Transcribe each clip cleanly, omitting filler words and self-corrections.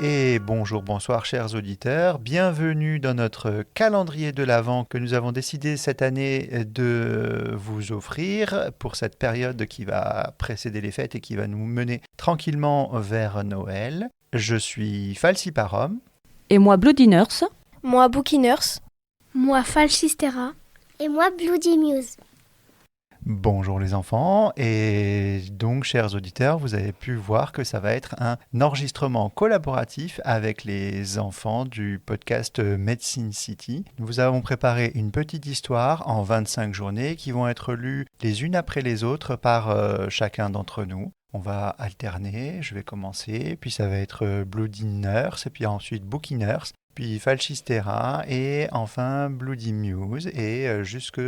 Et bonjour, bonsoir chers auditeurs, bienvenue dans notre calendrier de l'Avent que nous avons décidé cette année de vous offrir pour cette période qui va précéder les fêtes et qui va nous mener tranquillement vers Noël. Je suis Falsiparum. Et moi, Bloody Nurse. Moi, Bookie Nurse. Moi, Falchistera. Et moi, Bloody Muse. Bonjour les enfants, et donc chers auditeurs, vous avez pu voir que ça va être un enregistrement collaboratif avec les enfants du podcast Medicine City. Nous avons préparé une petite histoire en 25 journées qui vont être lues les unes après les autres par chacun d'entre nous. On va alterner, je vais commencer, puis ça va être Bloody Nurse, et puis ensuite Bookie Nurse, puis Falchistera, et enfin Bloody Muse, et jusque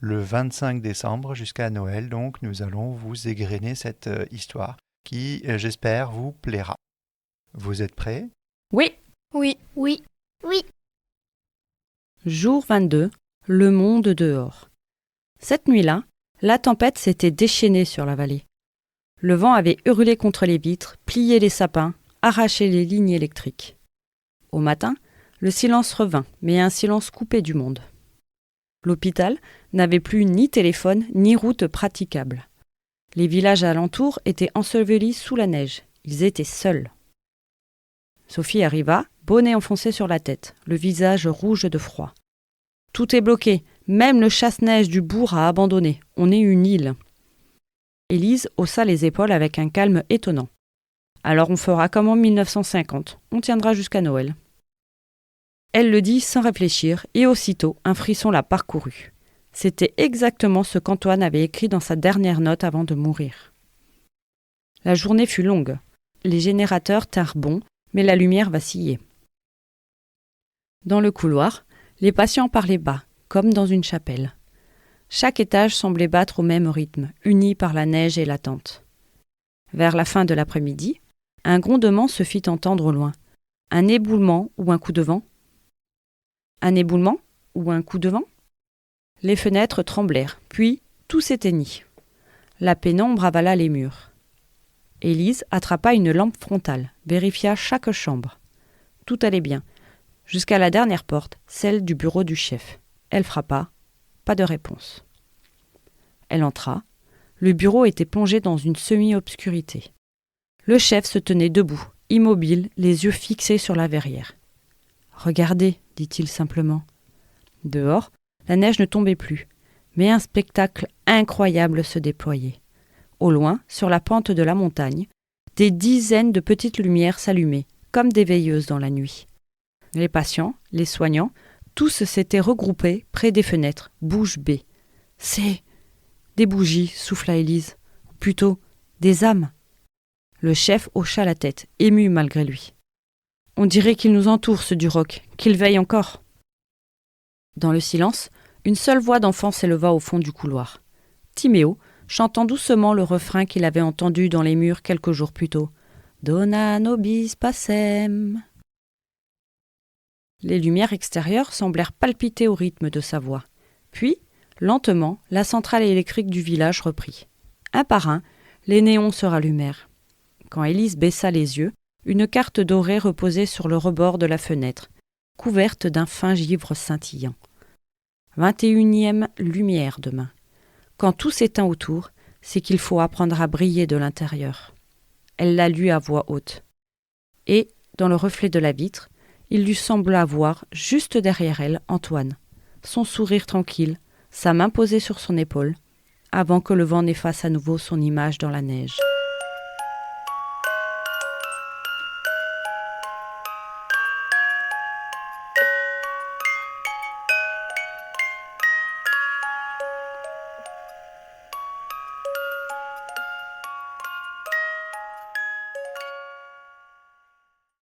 le 25 décembre jusqu'à Noël, donc nous allons vous égrener cette histoire qui, j'espère, vous plaira. Vous êtes prêts ? Oui. Oui. Oui. Jour 22, le monde dehors. Cette nuit-là, la tempête s'était déchaînée sur la vallée. Le vent avait hurlé contre les vitres, plié les sapins, arraché les lignes électriques. Au matin, le silence revint, mais un silence coupé du monde. L'hôpital n'avait plus ni téléphone ni route praticable. Les villages alentours étaient ensevelis sous la neige. Ils étaient seuls. Sophie arriva, bonnet enfoncé sur la tête, le visage rouge de froid. « Tout est bloqué, même le chasse-neige du bourg a abandonné. On est une île. » Élise haussa les épaules avec un calme étonnant. « Alors on fera comme en 1950, on tiendra jusqu'à Noël. » Elle le dit sans réfléchir, et aussitôt un frisson la parcourut. C'était exactement ce qu'Antoine avait écrit dans sa dernière note avant de mourir. La journée fut longue. Les générateurs tinrent bon, mais la lumière vacillait. Dans le couloir, les patients parlaient bas, comme dans une chapelle. Chaque étage semblait battre au même rythme, uni par la neige et l'attente. Vers la fin de l'après-midi, un grondement se fit entendre au loin. Un éboulement ou un coup de vent. Un éboulement ou un coup de vent ? Les fenêtres tremblèrent, puis tout s'éteignit. La pénombre avala les murs. Élise attrapa une lampe frontale, vérifia chaque chambre. Tout allait bien, jusqu'à la dernière porte, celle du bureau du chef. Elle frappa, pas de réponse. Elle entra. Le bureau était plongé dans une semi-obscurité. Le chef se tenait debout, immobile, les yeux fixés sur la verrière. « Regardez », dit-il simplement. Dehors, la neige ne tombait plus, mais un spectacle incroyable se déployait. Au loin, sur la pente de la montagne, des dizaines de petites lumières s'allumaient, comme des veilleuses dans la nuit. Les patients, les soignants, tous s'étaient regroupés près des fenêtres, bouche bée. « C'est des bougies », souffla Élise. « Ou plutôt, des âmes. » Le chef hocha la tête, ému malgré lui. « On dirait qu'il nous entoure, ce Duroc, qu'il veille encore. » Dans le silence, une seule voix d'enfant s'éleva au fond du couloir. Timéo, chantant doucement le refrain qu'il avait entendu dans les murs quelques jours plus tôt. « Dona nobis pacem » Les lumières extérieures semblèrent palpiter au rythme de sa voix. Puis, lentement, la centrale électrique du village reprit. Un par un, les néons se rallumèrent. Quand Élise baissa les yeux, une carte dorée reposait sur le rebord de la fenêtre, couverte d'un fin givre scintillant. 21e lumière demain. Quand tout s'éteint autour, c'est qu'il faut apprendre à briller de l'intérieur. Elle la lut à voix haute. Et, dans le reflet de la vitre, il lui sembla voir, juste derrière elle, Antoine, son sourire tranquille, sa main posée sur son épaule, avant que le vent n'efface à nouveau son image dans la neige.